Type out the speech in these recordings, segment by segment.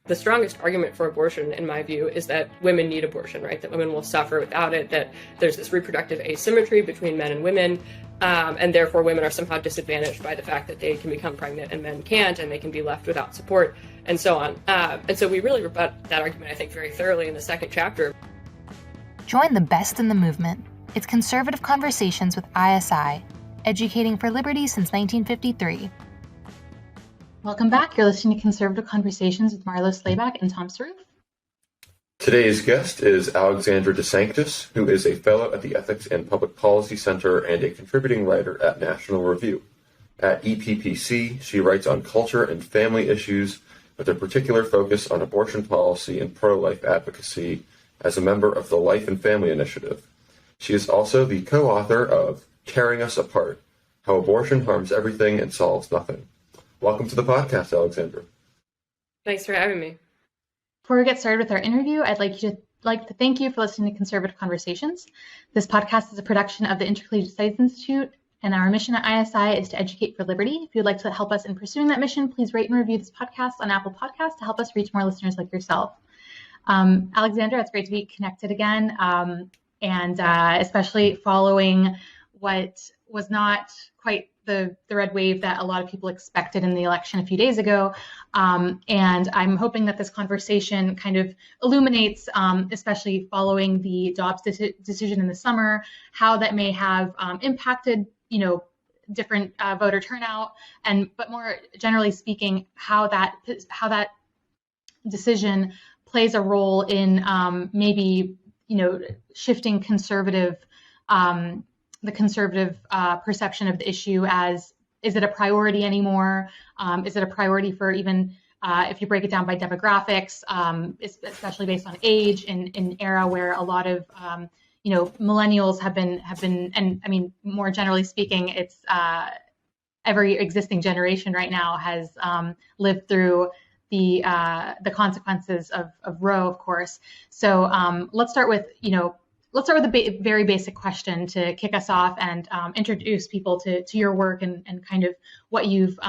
the strongest argument for abortion, in my view, is that women need abortion, right? That women will suffer without it, that there's this reproductive asymmetry between men and women, and therefore women are somehow disadvantaged by the fact that they can become pregnant and men can't, and they can be left without support, and so on. And so we really rebut that argument, I think, very thoroughly in the second chapter. Join the best in the movement. It's Conservative Conversations with ISI, educating for liberty since 1953. Welcome back. You're listening to Conservative Conversations with Marlo Slayback and Tom Saruf. Today's guest is Alexandra DeSanctis, who is a fellow at the Ethics and Public Policy Center and a contributing writer at National Review. At EPPC, she writes on culture and family issues with a particular focus on abortion policy and pro-life advocacy as a member of the Life and Family Initiative. She is also the co-author of Tearing Us Apart, How Abortion Harms Everything and Solves Nothing. Welcome to the podcast, Alexandra. Thanks for having me. Before we get started with our interview, I'd like to thank you for listening to Conservative Conversations. This podcast is a production of the Intercollegiate Studies Institute, and our mission at ISI is to educate for liberty. If you'd like to help us in pursuing that mission, please rate and review this podcast on Apple Podcasts to help us reach more listeners like yourself. Alexandra, it's great to be connected again, and especially following what was not quite the red wave that a lot of people expected in the election a few days ago. And I'm hoping that this conversation kind of illuminates, especially following the Dobbs decision in the summer, how that may have impacted, different voter turnout, but more generally speaking, how that decision plays a role in maybe, shifting the conservative perception of the issue as, is it a priority anymore? Is it a priority for even, if you break it down by demographics, especially based on age in an era where a lot of, millennials have been, and I mean, more generally speaking, it's every existing generation right now has lived through the consequences of Roe, of course. So let's start with, a very basic question to kick us off and introduce people to your work and kind of what you've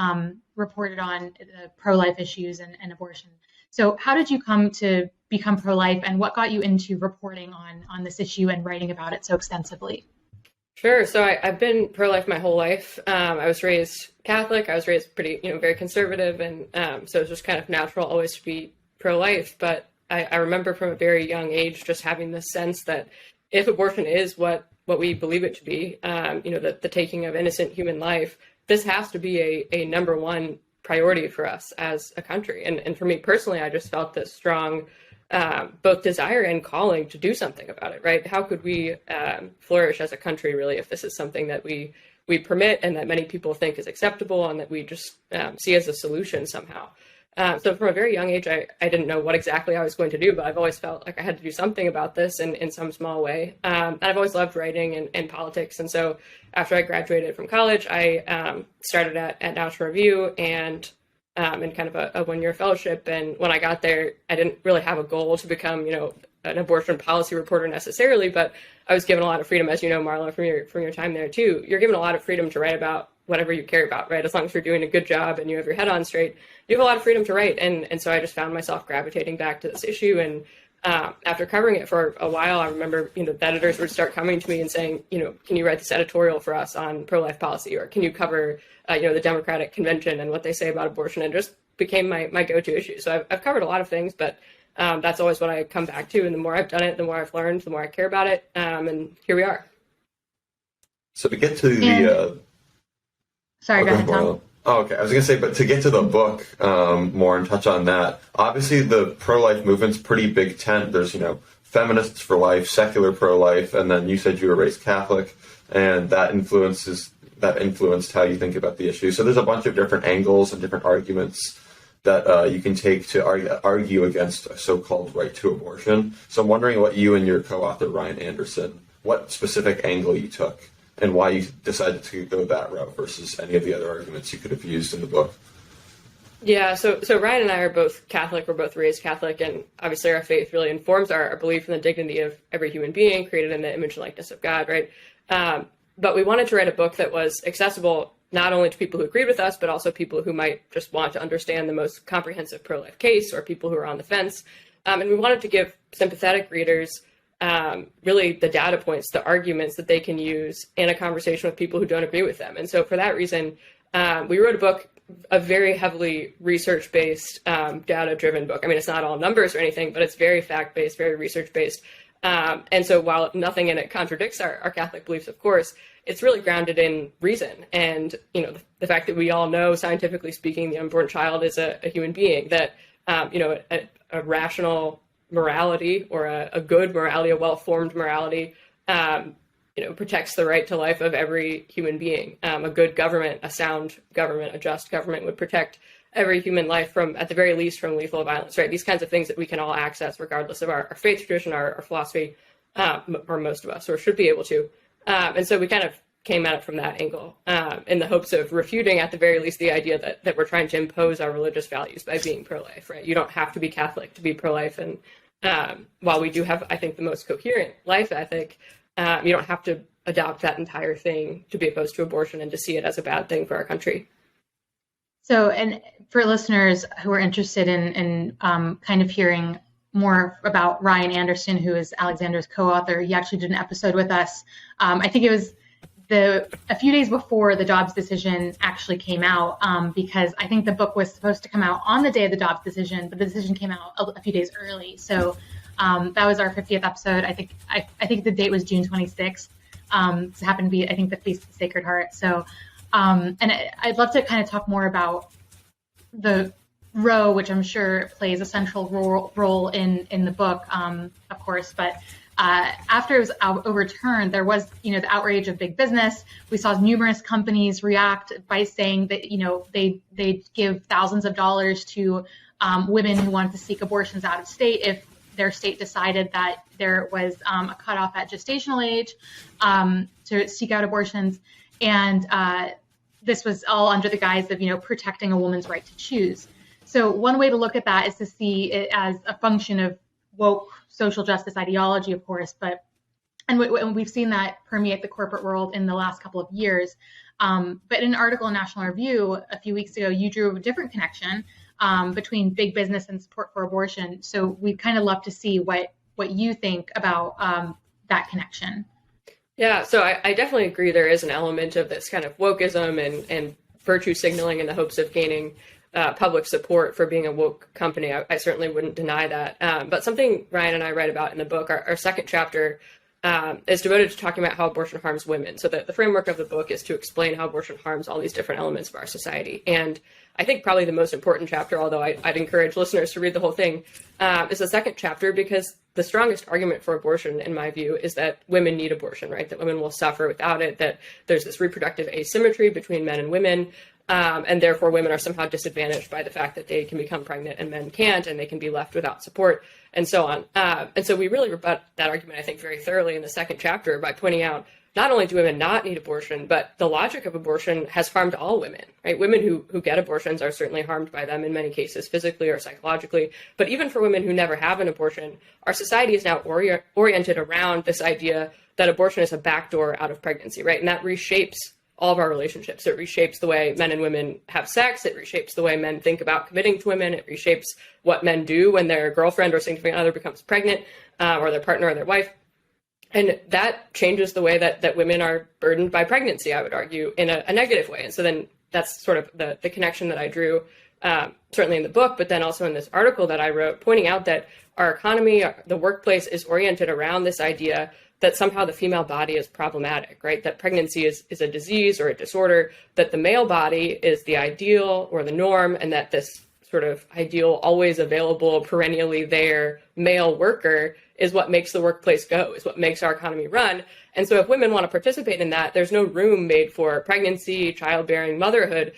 reported on the pro-life issues and abortion. So how did you come to become pro-life, and what got you into reporting on this issue and writing about it so extensively? Sure. So I've been pro-life my whole life. I was raised Catholic. I was raised pretty, very conservative. And so it's just kind of natural always to be pro-life. But I remember from a very young age just having this sense that if abortion is what we believe it to be, the taking of innocent human life, this has to be a number one priority for us as a country. And for me personally, I just felt this strong both desire and calling to do something about it, right? How could we flourish as a country, really, if this is something that we permit and that many people think is acceptable and that we just see as a solution somehow? So from a very young age, I didn't know what exactly I was going to do, but I've always felt like I had to do something about this in some small way. And I've always loved writing and politics. And so after I graduated from college, I started at National Review and in kind of a one-year fellowship. And when I got there, I didn't really have a goal to become, an abortion policy reporter necessarily, but I was given a lot of freedom, as you know, Marlo, from your time there too. You're given a lot of freedom to write about whatever you care about, right? As long as you're doing a good job and you have your head on straight, you have a lot of freedom to write. And so I just found myself gravitating back to this issue. And after covering it for a while, I remember, the editors would start coming to me and saying, can you write this editorial for us on pro-life policy? Or can you cover, the Democratic convention and what they say about abortion? And just became my go-to issue. So I've covered a lot of things, but that's always what I come back to. And the more I've done it, the more I've learned, the more I care about it. And here we are. So to get to the... Sorry, go ahead, Tom. Oh, okay. I was going to say, but to get to the book more and touch on that, obviously the pro-life movement's pretty big tent. There's, feminists for life, secular pro-life, and then you said you were raised Catholic, and that influenced how you think about the issue. So there's a bunch of different angles and different arguments that you can take to argue against a so-called right to abortion. So I'm wondering what you and your co-author, Ryan Anderson, what specific angle you took and why you decided to go that route versus any of the other arguments you could have used in the book. Yeah, so Ryan and I are both Catholic. We're both raised Catholic, and obviously our faith really informs our belief in the dignity of every human being created in the image and likeness of God, right? But we wanted to write a book that was accessible not only to people who agreed with us, but also people who might just want to understand the most comprehensive pro-life case, or people who are on the fence. And we wanted to give sympathetic readers really the data points, the arguments that they can use in a conversation with people who don't agree with them. And so for that reason, we wrote a book, a very heavily research-based, data-driven book. I mean, it's not all numbers or anything, but it's very fact-based, very research-based. And so while nothing in it contradicts our Catholic beliefs, of course, it's really grounded in reason. And, the fact that we all know, scientifically speaking, the unborn child is a human being, that, a rational morality, or a good morality, a well-formed morality, protects the right to life of every human being. A good government, a sound government, a just government would protect every human life from, at the very least, from lethal violence, right? These kinds of things that we can all access regardless of our faith tradition, our philosophy, or most of us, or should be able to. And so we kind of came at it from that angle, in the hopes of refuting, at the very least, the idea that we're trying to impose our religious values by being pro-life, right? You don't have to be Catholic to be pro-life. And while we do have, I think, the most coherent life ethic, you don't have to adopt that entire thing to be opposed to abortion and to see it as a bad thing for our country. So, and for listeners who are interested in kind of hearing more about Ryan Anderson, who is Alexandra's co-author, he actually did an episode with us. I think it was a few days before the Dobbs decision actually came out, because I think the book was supposed to come out on the day of the Dobbs decision, but the decision came out a few days early. So that was our 50th episode. I think the date was June 26th. It happened to be, I think, the Feast of the Sacred Heart. So, and I'd love to kind of talk more about the Roe, which I'm sure plays a central role in the book, of course, but after it was overturned, there was, the outrage of big business. We saw numerous companies react by saying that, they give thousands of dollars to women who wanted to seek abortions out of state if their state decided that there was a cutoff at gestational age to seek out abortions. And this was all under the guise of, protecting a woman's right to choose. So one way to look at that is to see it as a function of woke social justice ideology, of course, and we've seen that permeate the corporate world in the last couple of years. But in an article in National Review a few weeks ago, you drew a different connection between big business and support for abortion. So we'd kind of love to see what you think about that connection. Yeah, so I definitely agree there is an element of this kind of wokeism and virtue signaling in the hopes of gaining public support for being a woke company. I certainly wouldn't deny that. But something Ryan and I write about in the book, our second chapter, is devoted to talking about how abortion harms women. So the framework of the book is to explain how abortion harms all these different elements of our society. And I think probably the most important chapter, although I'd encourage listeners to read the whole thing, is the second chapter, because the strongest argument for abortion, in my view, is that women need abortion, right? That women will suffer without it, that there's this reproductive asymmetry between men and women, and therefore women are somehow disadvantaged by the fact that they can become pregnant and men can't, and they can be left without support, and so on. And so we really rebut that argument, I think, very thoroughly in the second chapter by pointing out not only do women not need abortion, but the logic of abortion has harmed all women, right? Women who get abortions are certainly harmed by them in many cases, physically or psychologically. But even for women who never have an abortion, our society is now oriented around this idea that abortion is a backdoor out of pregnancy, right? And that reshapes all of our relationships. It reshapes the way men and women have sex. It reshapes the way men think about committing to women. It reshapes what men do when their girlfriend or significant other becomes pregnant, or their partner or their wife. And that changes the way that women are burdened by pregnancy, I would argue, in a negative way. And so then that's sort of the connection that I drew, certainly in the book, but then also in this article that I wrote, pointing out that our economy, the workplace, is oriented around this idea that somehow the female body is problematic, right? That pregnancy is a disease or a disorder, that the male body is the ideal or the norm, and that this sort of ideal, always available, perennially there male worker is what makes the workplace go, is what makes our economy run. And so if women want to participate in that, there's no room made for pregnancy, childbearing, motherhood.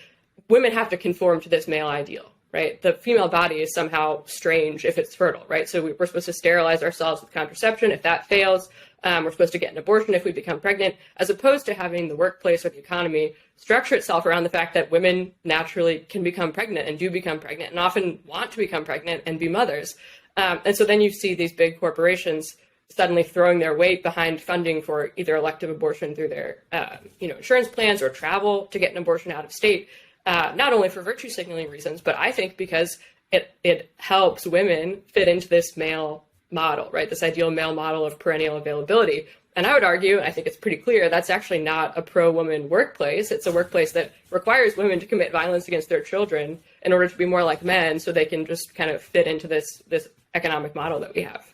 Women have to conform to this male ideal, right? The female body is somehow strange if it's fertile, right? So we're supposed to sterilize ourselves with contraception. If that fails, we're supposed to get an abortion if we become pregnant, as opposed to having the workplace or the economy structure itself around the fact that women naturally can become pregnant and do become pregnant and often want to become pregnant and be mothers. And so then you see these big corporations suddenly throwing their weight behind funding for either elective abortion through their insurance plans or travel to get an abortion out of state, not only for virtue signaling reasons, but I think because it helps women fit into this male model, right? This ideal male model of perennial availability. And I would argue, and I think it's pretty clear, that's actually not a pro-woman workplace. It's a workplace that requires women to commit violence against their children in order to be more like men, so they can just kind of fit into this economic model that we have.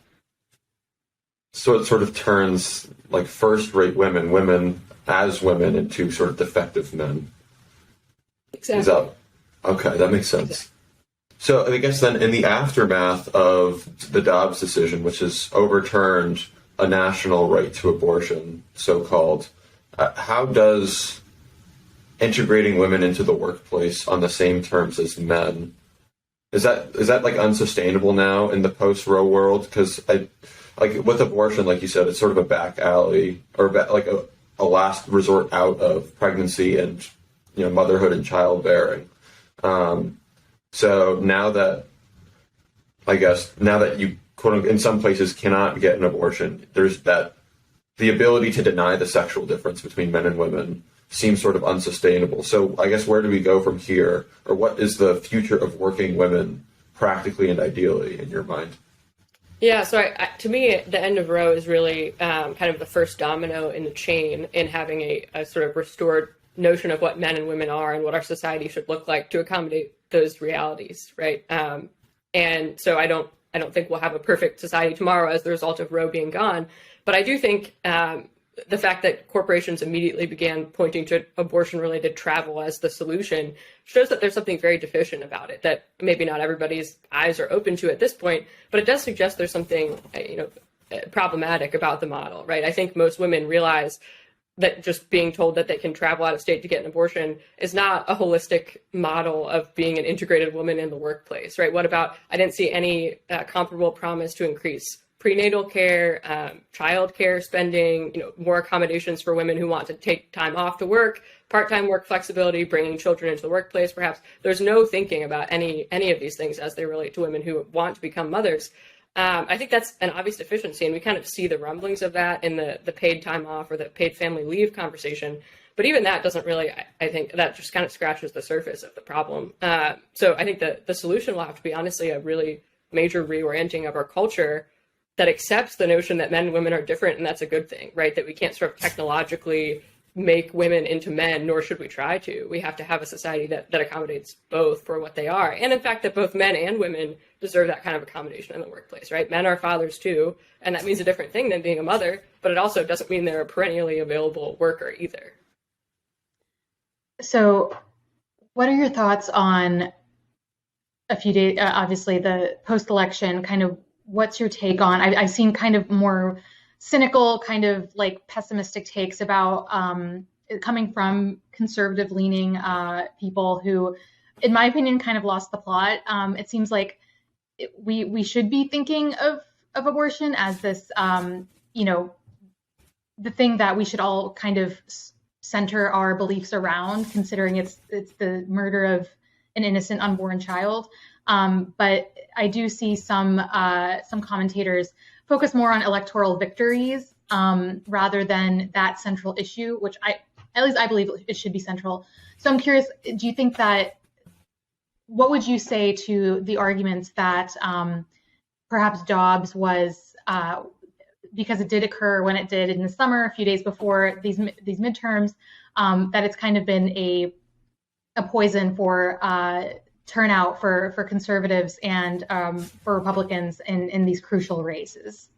So it sort of turns like first-rate women as women into sort of defective men. Exactly. Okay, that makes sense. Exactly. So I guess then in the aftermath of the Dobbs decision, which has overturned a national right to abortion, so-called, how does integrating women into the workplace on the same terms as men, is that like unsustainable now in the post-Roe world? Because like with abortion, like you said, it's sort of a back alley or like a last resort out of pregnancy and motherhood and childbearing. So now that you quote in some places cannot get an abortion, there's the ability to deny the sexual difference between men and women seems sort of unsustainable. So I guess where do we go from here, or what is the future of working women practically and ideally in your mind? Yeah, so to me, the end of Roe is really kind of the first domino in the chain in having a sort of restored notion of what men and women are and what our society should look like to accommodate those realities, right? And so I don't think we'll have a perfect society tomorrow as the result of Roe being gone, but I do think the fact that corporations immediately began pointing to abortion-related travel as the solution shows that there's something very deficient about it that maybe not everybody's eyes are open to at this point, but it does suggest there's something problematic about the model, right? I think most women realize that just being told that they can travel out of state to get an abortion is not a holistic model of being an integrated woman in the workplace, right? What about, I didn't see any comparable promise to increase prenatal care, child care spending, more accommodations for women who want to take time off to work, part-time work flexibility, bringing children into the workplace, perhaps. There's no thinking about any of these things as they relate to women who want to become mothers. I think that's an obvious deficiency, and we kind of see the rumblings of that in the paid time off or the paid family leave conversation. But even that doesn't really, I think that just kind of scratches the surface of the problem. So I think the solution will have to be, honestly, a really major reorienting of our culture that accepts the notion that men and women are different, and that's a good thing, right? That we can't sort of technologically make women into men, nor should we try to. We have to have a society that accommodates both for what they are. And in fact, that both men and women deserve that kind of accommodation in the workplace, right? Men are fathers too, and that means a different thing than being a mother, but it also doesn't mean they're a perennially available worker either. So what are your thoughts on a few days, obviously the post-election, kind of what's your take on, I've seen kind of more cynical, kind of like pessimistic takes about coming from conservative leaning people who, in my opinion, kind of lost the plot. It seems like we should be thinking of abortion as this, the thing that we should all kind of center our beliefs around, considering it's the murder of an innocent unborn child. But I do see some commentators focus more on electoral victories rather than that central issue, which at least I believe it should be central. So I'm curious, do you think what would you say to the arguments that perhaps Dobbs was, because it did occur when it did in the summer, a few days before these midterms, that it's kind of been a poison for turnout for conservatives and for Republicans in these crucial races?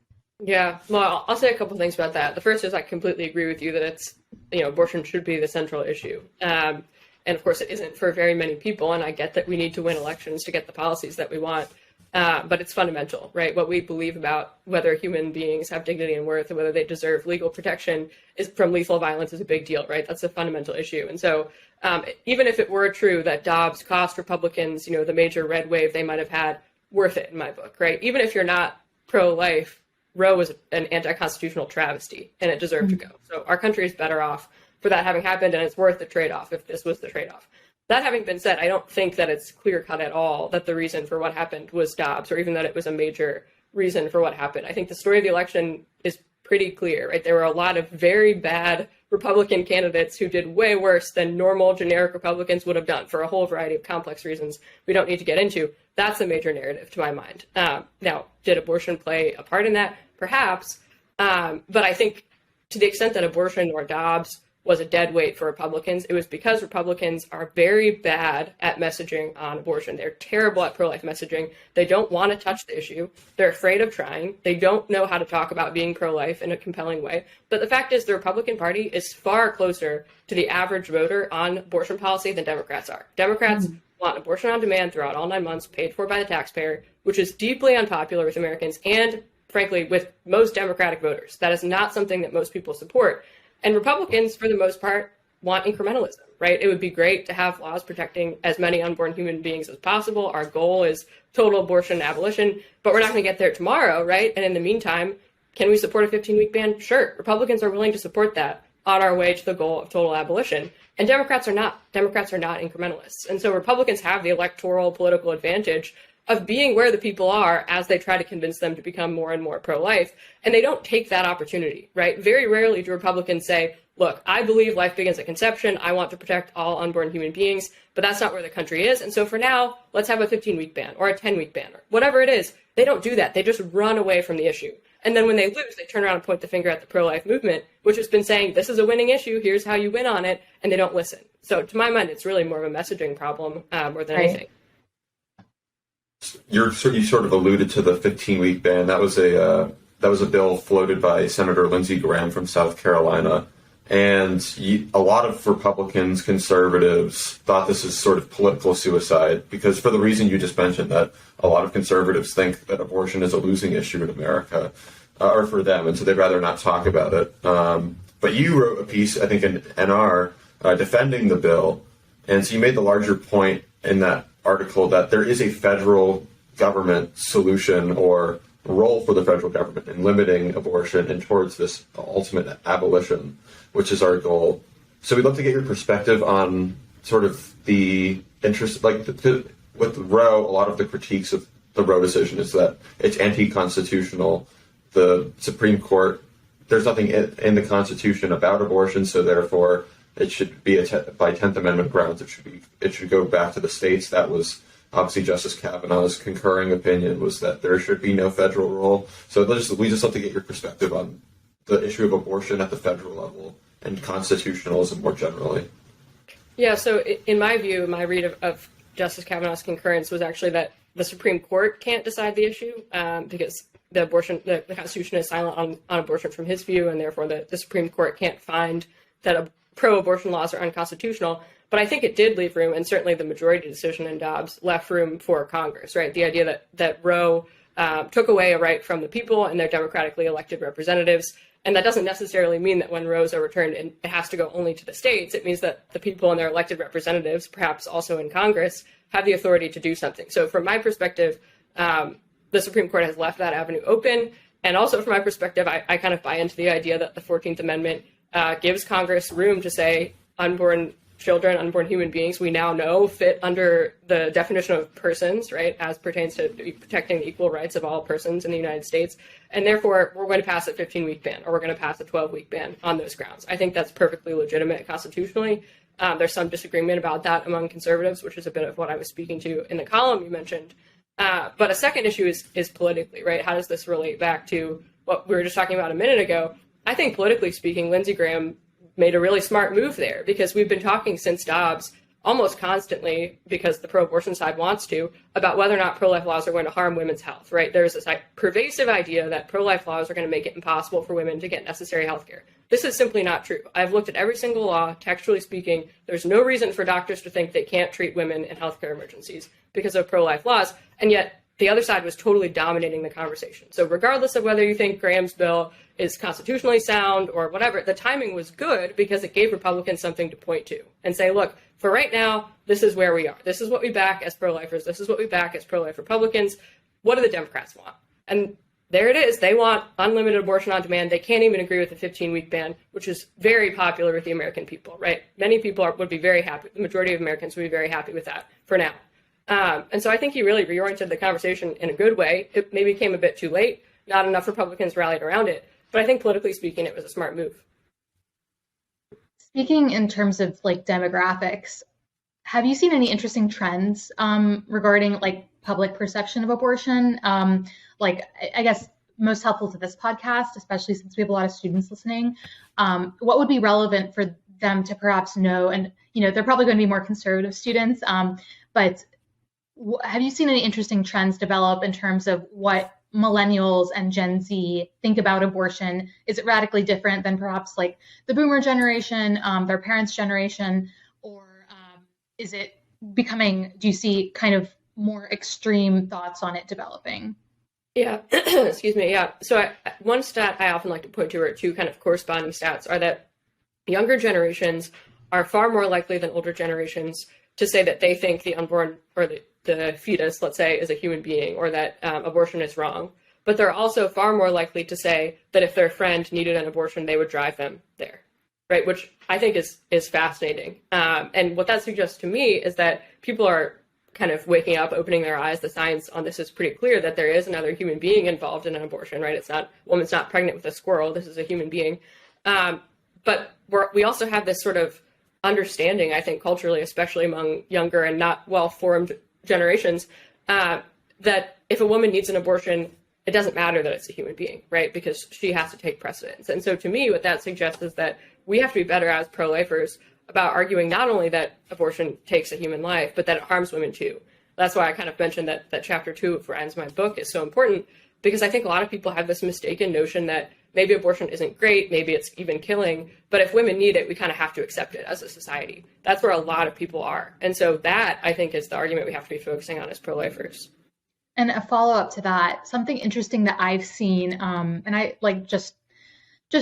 Yeah, well, I'll say a couple things about that. The first is I completely agree with you that it's, abortion should be the central issue. And of course it isn't for very many people. And I get that we need to win elections to get the policies that we want. But it's fundamental, right? What we believe about whether human beings have dignity and worth and whether they deserve legal protection from lethal violence is a big deal, right? That's a fundamental issue. And so even if it were true that Dobbs cost Republicans, the major red wave they might have had, worth it in my book, right? Even if you're not pro-life, Roe was an anti-constitutional travesty and it deserved to go. So our country is better off for that having happened, and it's worth the trade-off if this was the trade-off. That having been said, I don't think that it's clear-cut at all that the reason for what happened was Dobbs, or even that it was a major reason for what happened. I think the story of the election is pretty clear, right? There were a lot of very bad Republican candidates who did way worse than normal generic Republicans would have done for a whole variety of complex reasons we don't need to get into. That's the major narrative to my mind. Now, did abortion play a part in that? Perhaps. But I think to the extent that abortion or Dobbs was a dead weight for Republicans, it was because Republicans are very bad at messaging on abortion. They're terrible at pro-life messaging. They don't want to touch the issue. They're afraid of trying. They don't know how to talk about being pro-life in a compelling way. But the fact is the Republican Party is far closer to the average voter on abortion policy than Democrats are. Democrats want abortion on demand throughout all 9 months, paid for by the taxpayer, which is deeply unpopular with Americans and, frankly, with most Democratic voters. That is not something that most people support. And Republicans, for the most part, want incrementalism, right? It would be great to have laws protecting as many unborn human beings as possible. Our goal is total abortion abolition, but we're not going to get there tomorrow, right? And in the meantime, can we support a 15-week ban? Sure. Republicans are willing to support that on our way to the goal of total abolition. And Democrats are not. Democrats are not incrementalists. And so Republicans have the electoral political advantage of being where the people are as they try to convince them to become more and more pro-life. And they don't take that opportunity, right? Very rarely do Republicans say, look, I believe life begins at conception. I want to protect all unborn human beings, but that's not where the country is. And so for now, let's have a 15-week ban or a 10-week ban or whatever it is. They don't do that. They just run away from the issue. And then when they lose, they turn around and point the finger at the pro-life movement, which has been saying, this is a winning issue. Here's how you win on it. And they don't listen. So to my mind, it's really more of a messaging problem more than anything. You sort of alluded to the 15-week ban. That was a bill floated by Senator Lindsey Graham from South Carolina, and a lot of Republicans, conservatives thought this is sort of political suicide because, for the reason you just mentioned, that a lot of conservatives think that abortion is a losing issue in America, or for them, and so they'd rather not talk about it. But you wrote a piece, I think, in NR defending the bill, and so you made the larger point in that article that there is a federal government solution or role for the federal government in limiting abortion and towards this ultimate abolition, which is our goal. So we'd love to get your perspective on sort of the interest, like with Roe, a lot of the critiques of the Roe decision is that it's anti-constitutional. The Supreme Court, there's nothing in the Constitution about abortion, so therefore it should be by 10th Amendment grounds. It should go back to the states. That was obviously Justice Kavanaugh's concurring opinion, was that there should be no federal role. So we just love to get your perspective on the issue of abortion at the federal level and constitutionalism more generally. Yeah. So in my view, my read of Justice Kavanaugh's concurrence was actually that the Supreme Court can't decide the issue because the Constitution is silent on abortion from his view, and therefore the Supreme Court can't find that pro-abortion laws are unconstitutional. But I think it did leave room, and certainly the majority decision in Dobbs left room for Congress, right? The idea that Roe took away a right from the people and their democratically elected representatives. And that doesn't necessarily mean that when Roes are returned, it has to go only to the states. It means that the people and their elected representatives, perhaps also in Congress, have the authority to do something. So from my perspective, the Supreme Court has left that avenue open. And also from my perspective, I kind of buy into the idea that the 14th Amendment gives Congress room to say unborn children, unborn human beings, we now know fit under the definition of persons, right, as pertains to protecting the equal rights of all persons in the United States. And therefore, we're going to pass a 15-week ban, or we're going to pass a 12-week ban on those grounds. I think that's perfectly legitimate constitutionally. There's some disagreement about that among conservatives, which is a bit of what I was speaking to in the column you mentioned. But a second issue is politically, right? How does this relate back to what we were just talking about a minute ago? I think politically speaking, Lindsey Graham made a really smart move there, because we've been talking since Dobbs almost constantly, because the pro-abortion side wants to, about whether or not pro-life laws are going to harm women's health, right? There's this pervasive idea that pro-life laws are going to make it impossible for women to get necessary health care. This is simply not true. I've looked at every single law, textually speaking. There's no reason for doctors to think they can't treat women in healthcare emergencies because of pro-life laws, and yet the other side was totally dominating the conversation. So regardless of whether you think Graham's bill is constitutionally sound or whatever, the timing was good because it gave Republicans something to point to and say, look, for right now, this is where we are. This is what we back as pro-lifers. This is what we back as pro-life Republicans. What do the Democrats want? And there it is. They want unlimited abortion on demand. They can't even agree with the 15-week ban, which is very popular with the American people, right? Many people would be very happy. The majority of Americans would be very happy with that for now. And so I think he really reoriented the conversation in a good way. It maybe came a bit too late. Not enough Republicans rallied around it. But I think politically speaking, it was a smart move. Speaking in terms of like demographics, have you seen any interesting trends regarding like public perception of abortion? Like, I guess most helpful to this podcast, especially since we have a lot of students listening, what would be relevant for them to perhaps know? And, you know, they're probably going to be more conservative students, but have you seen any interesting trends develop in terms of what millennials and Gen Z think about abortion? Is it radically different than perhaps like the boomer generation, their parents' generation, or is it becoming, do you see kind of more extreme thoughts on it developing? Yeah, excuse me. Yeah. So one stat I often like to point to, or two kind of corresponding stats, are that younger generations are far more likely than older generations to say that they think the unborn or the fetus, let's say, is a human being, or that abortion is wrong. But they're also far more likely to say that if their friend needed an abortion, they would drive them there, right? Which I think is fascinating. And what that suggests to me is that people are kind of waking up, opening their eyes. The science on this is pretty clear that there is another human being involved in an abortion, right? It's not, a woman's not pregnant with a squirrel. This is a human being. But we also have this sort of understanding, I think, culturally, especially among younger and not well-formed generations, that if a woman needs an abortion, it doesn't matter that it's a human being, right? Because she has to take precedence. And so to me, what that suggests is that we have to be better as pro-lifers about arguing not only that abortion takes a human life, but that it harms women too. That's why I kind of mentioned that chapter 2 of Ends my book is so important, because I think a lot of people have this mistaken notion that maybe abortion isn't great, maybe it's even killing, but if women need it, we kind of have to accept it as a society. That's where a lot of people are. And so that, I think, is the argument we have to be focusing on as pro-lifers. And a follow-up to that, something interesting that I've seen, and I like just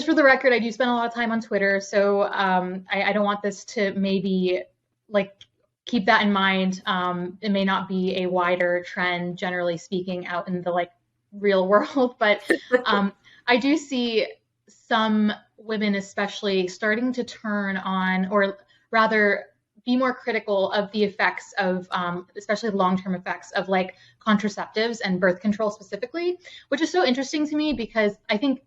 for the record, I do spend a lot of time on Twitter, so I don't want this to maybe like keep that in mind. It may not be a wider trend, generally speaking, out in the like real world, but I do see some women especially starting to turn on, or rather be more critical of the effects of, especially long-term effects of like contraceptives and birth control specifically, which is so interesting to me because I think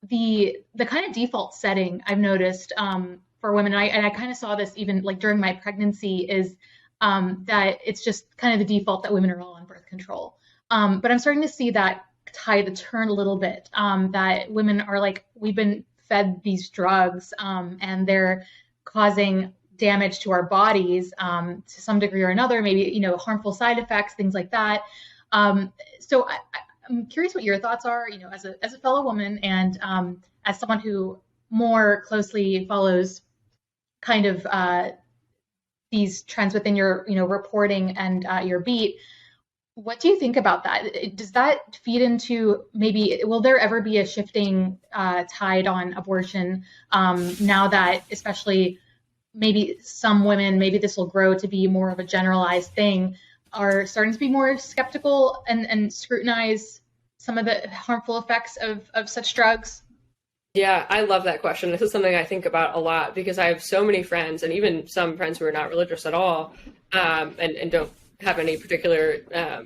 the kind of default setting I've noticed for women, and I kind of saw this even like during my pregnancy, is that it's just kind of the default that women are all on birth control. But I'm starting to see that tide turn a little bit, that women are like, we've been fed these drugs and they're causing damage to our bodies to some degree or another, maybe, you know, harmful side effects, things like that. So I'm curious what your thoughts are, you know, as a fellow woman and as someone who more closely follows kind of these trends within your, you know, reporting and your beat. What do you think about that? Does that feed into maybe, will there ever be a shifting tide on abortion now that especially maybe some women, maybe this will grow to be more of a generalized thing, are starting to be more skeptical and scrutinize some of the harmful effects of such drugs? Yeah, I love that question. This is something I think about a lot because I have so many friends, and even some friends who are not religious at all, and don't have any particular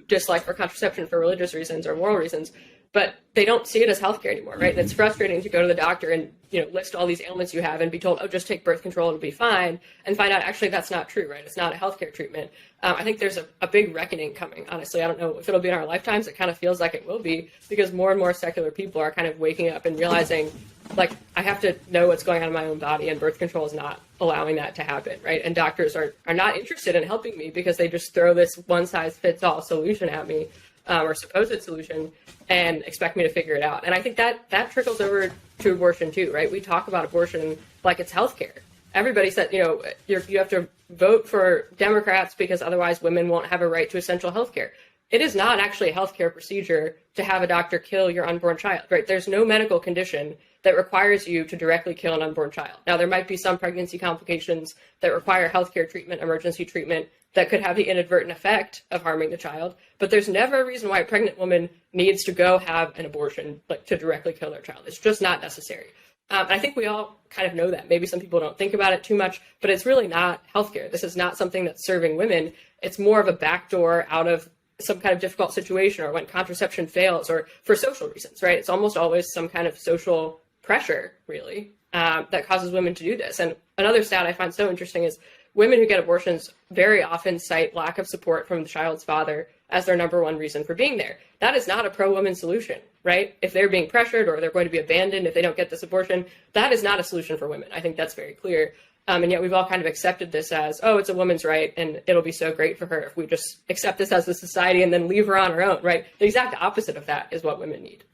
dislike for contraception for religious reasons or moral reasons, but they don't see it as healthcare anymore, right? And it's frustrating to go to the doctor and, you know, list all these ailments you have and be told, oh, just take birth control, it'll be fine, and find out actually that's not true, right? It's not a healthcare treatment. I think there's a big reckoning coming, honestly. I don't know if it'll be in our lifetimes. It kind of feels like it will be because more and more secular people are kind of waking up and realizing, like, I have to know what's going on in my own body, and birth control is not allowing that to happen, right? And doctors are not interested in helping me because they just throw this one-size-fits-all solution at me, or supposed solution, and expect me to figure it out. And I think that trickles over to abortion too, right? We talk about abortion like it's healthcare. Everybody said, you know, you have to vote for Democrats because otherwise women won't have a right to essential healthcare. It is not actually a healthcare procedure to have a doctor kill your unborn child, right? There's no medical condition that requires you to directly kill an unborn child. Now, there might be some pregnancy complications that require healthcare treatment, emergency treatment, that could have the inadvertent effect of harming the child, but there's never a reason why a pregnant woman needs to go have an abortion, like to directly kill their child. It's just not necessary. And I think we all kind of know that. Maybe some people don't think about it too much, but it's really not healthcare. This is not something that's serving women. It's more of a backdoor out of some kind of difficult situation, or when contraception fails, or for social reasons, right? It's almost always some kind of social pressure, really, that causes women to do this. And another stat I find so interesting is women who get abortions very often cite lack of support from the child's father as their number one reason for being there. That is not a pro-woman solution, right? If they're being pressured or they're going to be abandoned if they don't get this abortion, that is not a solution for women. I think that's very clear. And yet we've all kind of accepted this as, oh, it's a woman's right, and it'll be so great for her if we just accept this as a society and then leave her on her own, right? The exact opposite of that is what women need.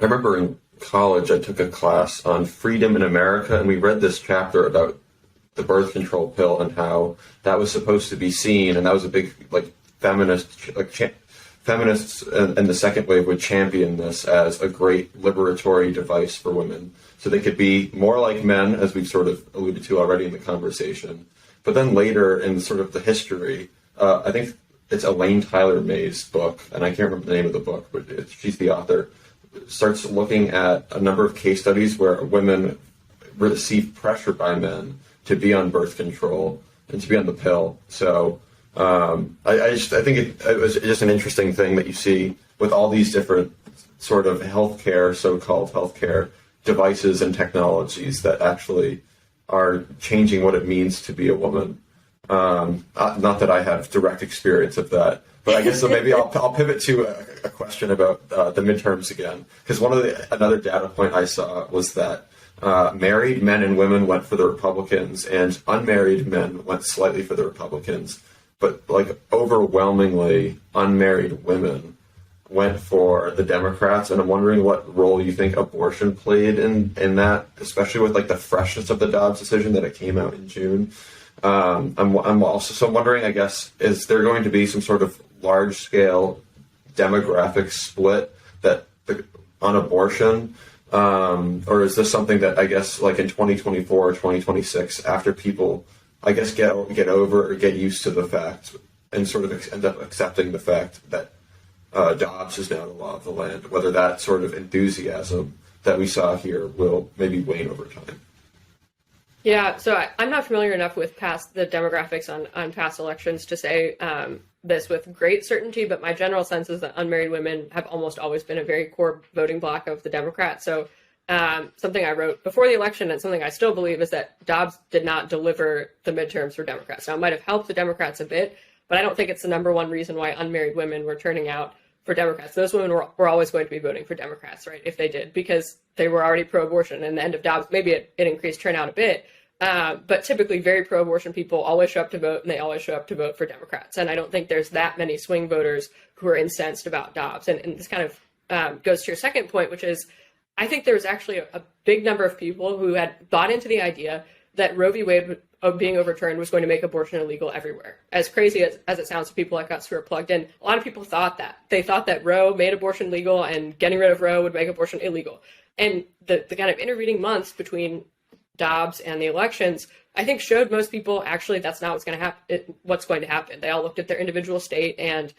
I remember in college, I took a class on freedom in America, and we read this chapter about the birth control pill and how that was supposed to be seen, and that was a big feminists and the second wave would champion this as a great liberatory device for women, so they could be more like men, as we've sort of alluded to already in the conversation. But then later in sort of the history, I think it's Elaine Tyler May's book, and I can't remember the name of the book, but she's the author, starts looking at a number of case studies where women receive pressure by men to be on birth control and to be on the pill. So I think it was just an interesting thing that you see with all these different sort of so-called healthcare devices and technologies that actually are changing what it means to be a woman. Not that I have direct experience of that, but I guess so maybe I'll pivot to a question about the midterms again, because another data point I saw was that married men and women went for the Republicans, and unmarried men went slightly for the Republicans, but overwhelmingly unmarried women went for the Democrats. And I'm wondering what role you think abortion played in that, especially with the freshness of the Dobbs decision that it came out in June. I'm also wondering, I guess, is there going to be some sort of large scale demographic split on abortion? Or is this something that, I guess, in 2024 or 2026, after people, I guess, get over or get used to the fact and sort of end up accepting the fact that Dobbs is now the law of the land, whether that sort of enthusiasm that we saw here will maybe wane over time? Yeah, so I'm not familiar enough with the demographics on past elections to say this with great certainty, but my general sense is that unmarried women have almost always been a very core voting bloc of the Democrats. So something I wrote before the election and something I still believe is that Dobbs did not deliver the midterms for Democrats. Now, it might have helped the Democrats a bit, but I don't think it's the number one reason why unmarried women were turning out for Democrats. Those women were always going to be voting for Democrats, right, if they did, because they were already pro-abortion. And the end of Dobbs, maybe it increased turnout a bit, but typically very pro-abortion people always show up to vote, and they always show up to vote for Democrats. And I don't think there's that many swing voters who are incensed about Dobbs. And this kind of goes to your second point, which is I think there was actually a big number of people who had bought into the idea that Roe v. Wade being overturned was going to make abortion illegal everywhere. As crazy as it sounds to people like us who are plugged in, a lot of people thought that. They thought that Roe made abortion legal and getting rid of Roe would make abortion illegal. And the kind of intervening months between Dobbs and the elections, I think showed most people actually that's not what's going to happen. They all looked at their individual state, and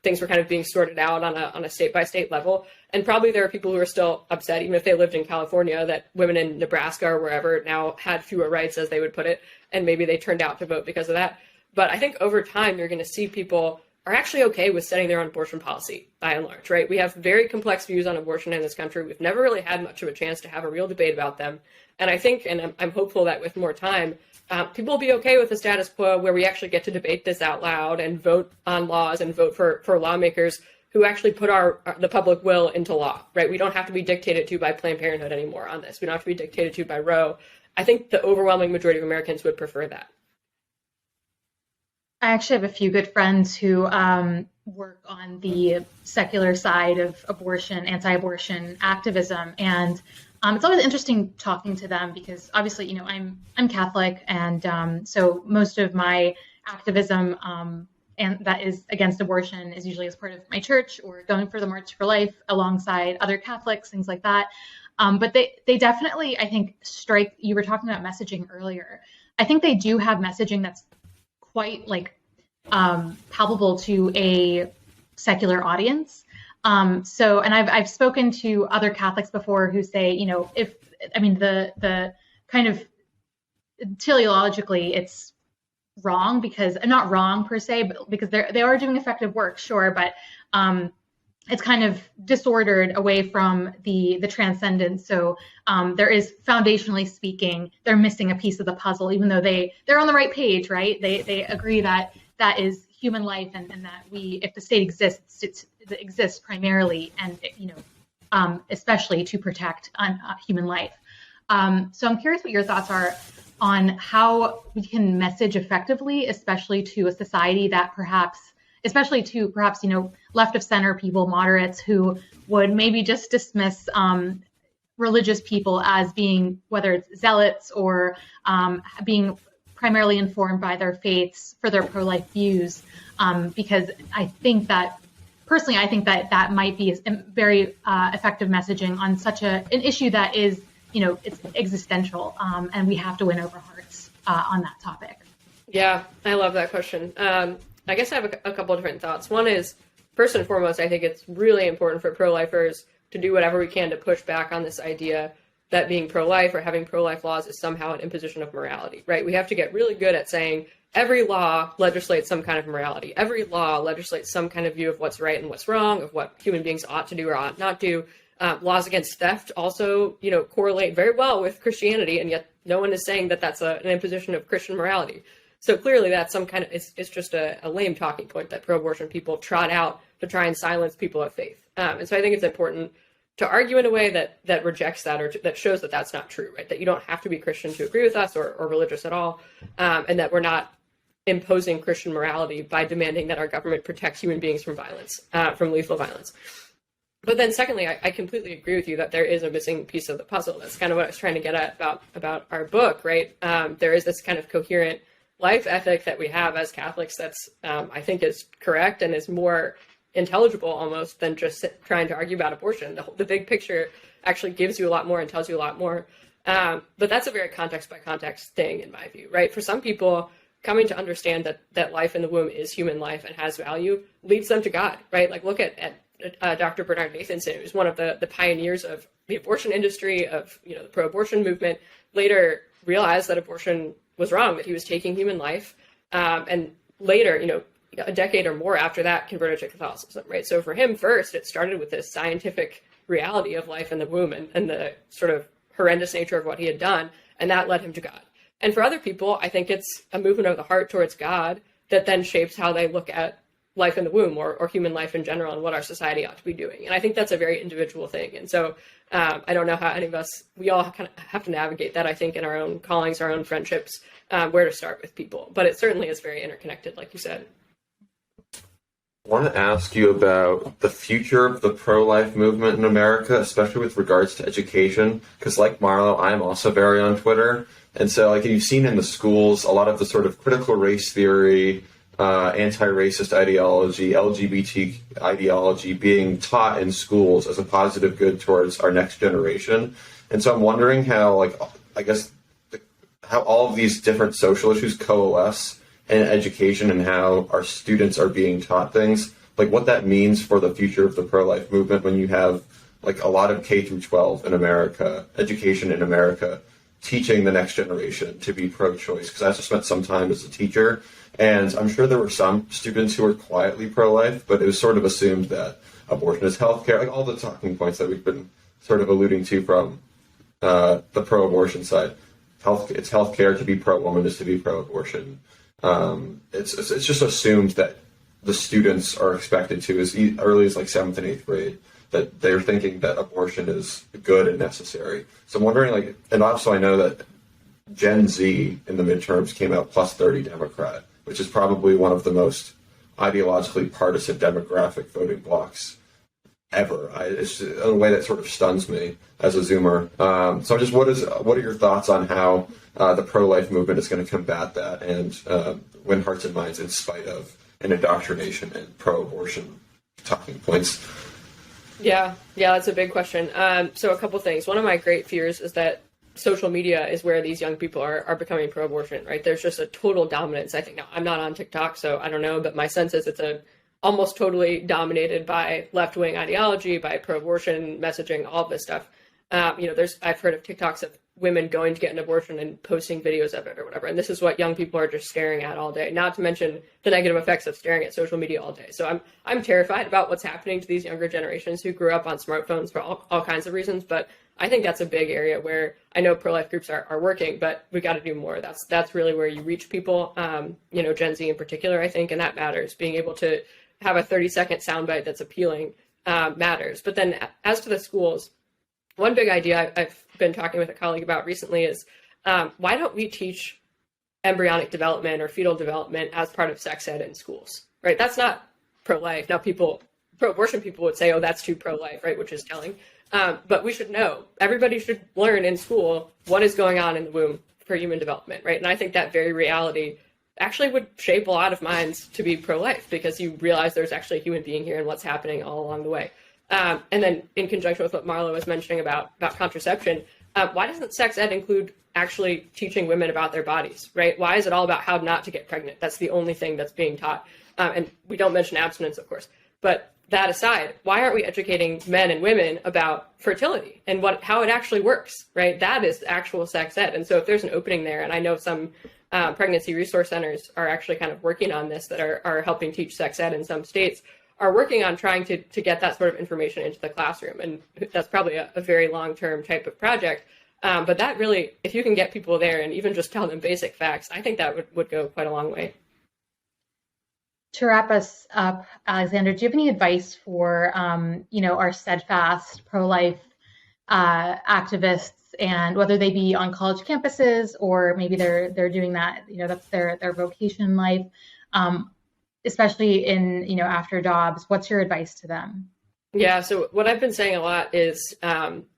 things were kind of being sorted out on a state by state level. And probably there are people who are still upset, even if they lived in California, that women in Nebraska or wherever now had fewer rights, as they would put it, and maybe they turned out to vote because of that. But I think over time, you're going to see people are actually okay with setting their own abortion policy, by and large, right? We have very complex views on abortion in this country. We've never really had much of a chance to have a real debate about them. And I think, and I'm hopeful that with more time, people will be okay with the status quo where we actually get to debate this out loud and vote on laws and vote for lawmakers who actually put the public will into law, right? We don't have to be dictated to by Planned Parenthood anymore on this. We don't have to be dictated to by Roe. I think the overwhelming majority of Americans would prefer that. I actually have a few good friends who work on the secular side of abortion, anti-abortion activism, and it's always interesting talking to them because obviously, I'm Catholic, and so most of my activism and that is against abortion is usually as part of my church or going for the March for Life alongside other Catholics, things like that. But they definitely, I think, strike. You were talking about messaging earlier. I think they do have messaging that's quite palpable to a secular audience. And I've spoken to other Catholics before who say, the kind of teleologically it's wrong, because not wrong per se, but because they are doing effective work, sure, but it's kind of disordered away from the transcendence. So there is, foundationally speaking, they're missing a piece of the puzzle, even though they're on the right page, right? They agree that is human life, and that if the state exists, it exists primarily and especially to protect human life. So I'm curious what your thoughts are on how we can message effectively, especially to a society that perhaps left of center people, moderates, who would maybe just dismiss religious people as being, whether it's zealots or being primarily informed by their faiths for their pro-life views, because I think that might be a very effective messaging on such an issue that is, it's existential, and we have to win over hearts on that topic. Yeah, I love that question. I guess I have a couple of different thoughts. One is, first and foremost, I think it's really important for pro-lifers to do whatever we can to push back on this idea that being pro-life or having pro-life laws is somehow an imposition of morality, right? We have to get really good at saying every law legislates some kind of morality. Every law legislates some kind of view of what's right and what's wrong, of what human beings ought to do or ought not do. Laws against theft also, correlate very well with Christianity, and yet no one is saying that that's an imposition of Christian morality. So clearly that's some kind of, it's just a lame talking point that pro-abortion people trot out to try and silence people of faith. And so I think it's important to argue in a way that rejects that, or that shows that that's not true, right? That you don't have to be Christian to agree with us or religious at all, and that we're not imposing Christian morality by demanding that our government protects human beings from violence, from lethal violence. But then secondly, I completely agree with you that there is a missing piece of the puzzle. That's kind of what I was trying to get at about our book, right? There is this kind of coherent life ethic that we have as Catholics that's, I think, is correct and is more intelligible almost than just trying to argue about abortion. The big picture actually gives you a lot more and tells you a lot more. But that's a very context by context thing, in my view, right? For some people, coming to understand that life in the womb is human life and has value leads them to God, right? Like, look at Dr. Bernard Nathanson, who's one of the pioneers of the abortion industry, of the pro-abortion movement, later realized that abortion was wrong, that he was taking human life, and later, a decade or more after that, converted to Catholicism, right? So for him, first, it started with this scientific reality of life in the womb and the sort of horrendous nature of what he had done, and that led him to God. And for other people, I think it's a movement of the heart towards God that then shapes how they look at life in the womb or human life in general and what our society ought to be doing. And I think that's a very individual thing. And so I don't know how any of us, we all kind of have to navigate that, I think, in our own callings, our own friendships, where to start with people. But it certainly is very interconnected, like you said. I want to ask you about the future of the pro-life movement in America, especially with regards to education, because like Marlo, I'm also very on Twitter. And so, like, you've seen in the schools, a lot of the sort of critical race theory, anti-racist ideology, LGBT ideology being taught in schools as a positive good towards our next generation. And so I'm wondering how, how all of these different social issues coalesce in education and how our students are being taught things, like what that means for the future of the pro-life movement when you have like a lot of K through 12 in America, education in America, teaching the next generation to be pro-choice. Because I also spent some time as a teacher, and I'm sure there were some students who were quietly pro-life, but it was sort of assumed that abortion is healthcare, like all the talking points that we've been sort of alluding to from the pro-abortion side. It's healthcare, to be pro-woman is to be pro-abortion. It's just assumed that the students are expected to, as early as like 7th and 8th grade, that they're thinking that abortion is good and necessary. So I'm wondering, and also I know that Gen Z in the midterms came out plus 30 Democrat, which is probably one of the most ideologically partisan demographic voting blocks ever. It's in a way that sort of stuns me as a Zoomer. So just what are your thoughts on how the pro-life movement is going to combat that and win hearts and minds in spite of an indoctrination and pro-abortion talking points? Yeah, that's a big question. So a couple things. One of my great fears is that social media is where these young people are becoming pro-abortion, right? There's just a total dominance, I think. Now, I'm not on TikTok, so I don't know, but my sense is it's a almost totally dominated by left-wing ideology, by pro-abortion messaging, all of this stuff. I've heard of TikToks of women going to get an abortion and posting videos of it or whatever. And this is what young people are just staring at all day, not to mention the negative effects of staring at social media all day. So I'm terrified about what's happening to these younger generations who grew up on smartphones for all kinds of reasons. But I think that's a big area where I know pro-life groups are working, but we got to do more. That's really where you reach people, Gen Z in particular, I think, and that matters. Being able to have a 30-second soundbite that's appealing matters. But then as to the schools, one big idea I've been talking with a colleague about recently is why don't we teach embryonic development or fetal development as part of sex ed in schools, right? That's not pro-life. Now pro-abortion people would say, oh, that's too pro-life, right? Which is telling. But we should know, everybody should learn in school what is going on in the womb for human development, right? And I think that very reality actually would shape a lot of minds to be pro-life because you realize there's actually a human being here and what's happening all along the way. And then in conjunction with what Marla was mentioning about contraception, why doesn't sex ed include actually teaching women about their bodies, right? Why is it all about how not to get pregnant? That's the only thing that's being taught. And we don't mention abstinence, of course. But that aside, why aren't we educating men and women about fertility and how it actually works, right? That is actual sex ed. And so if there's an opening there, and I know some pregnancy resource centers are actually kind of working on this that are helping teach sex ed in some states, are working on trying to get that sort of information into the classroom. And that's probably a very long-term type of project. But that really, if you can get people there and even just tell them basic facts, I think that would go quite a long way. To wrap us up, Alexandra, do you have any advice for, our steadfast pro-life activists, and whether they be on college campuses or maybe they're doing that, that's their vocation in life, especially in, after Dobbs, what's your advice to them? Yeah, so what I've been saying a lot is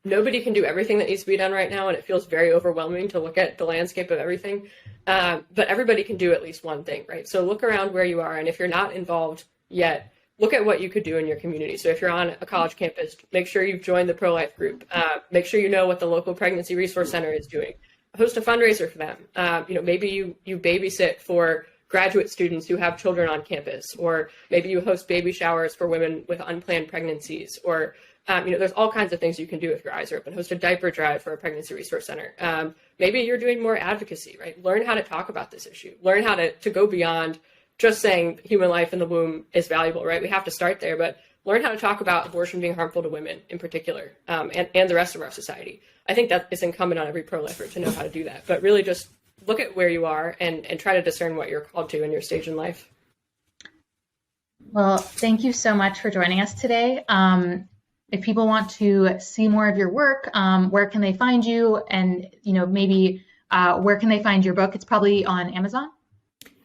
nobody can do everything that needs to be done right now, and it feels very overwhelming to look at the landscape of everything. But everybody can do at least one thing, right? So look around where you are, and if you're not involved yet, look at what you could do in your community. So if you're on a college campus, make sure you've joined the pro-life group. Make sure you know what the local pregnancy resource center is doing. Host a fundraiser for them. Maybe you babysit for graduate students who have children on campus, or maybe you host baby showers for women with unplanned pregnancies, or there's all kinds of things you can do if your eyes are open. Host a diaper drive for a pregnancy resource center. Maybe you're doing more advocacy, right? Learn how to talk about this issue. Learn how to go beyond just saying human life in the womb is valuable, right? We have to start there, but learn how to talk about abortion being harmful to women in particular, and the rest of our society. I think that is incumbent on every pro-lifer to know how to do that, but really just look at where you are and try to discern what you're called to in your stage in life. Well, thank you so much for joining us today. If people want to see more of your work, where can they find you? And, maybe where can they find your book? It's probably on Amazon.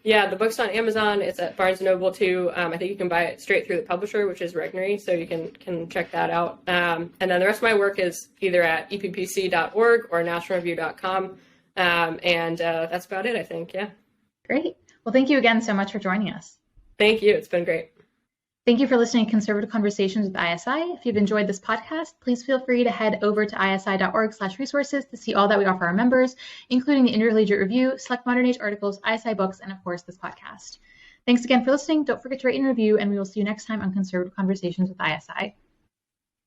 Yeah, the book's on Amazon. It's at Barnes & Noble too. I think you can buy it straight through the publisher, which is Regnery, so you can check that out. And then the rest of my work is either at eppc.org or nationalreview.com. And that's about it, I think. Yeah. Great. Well, thank you again so much for joining us. Thank you. It's been great. Thank you for listening to Conservative Conversations with ISI. If you've enjoyed this podcast, please feel free to head over to isi.org/resources to see all that we offer our members, including the Intercollegiate Review, select modern age articles, ISI books, and of course, this podcast. Thanks again for listening. Don't forget to rate and review, and we will see you next time on Conservative Conversations with ISI.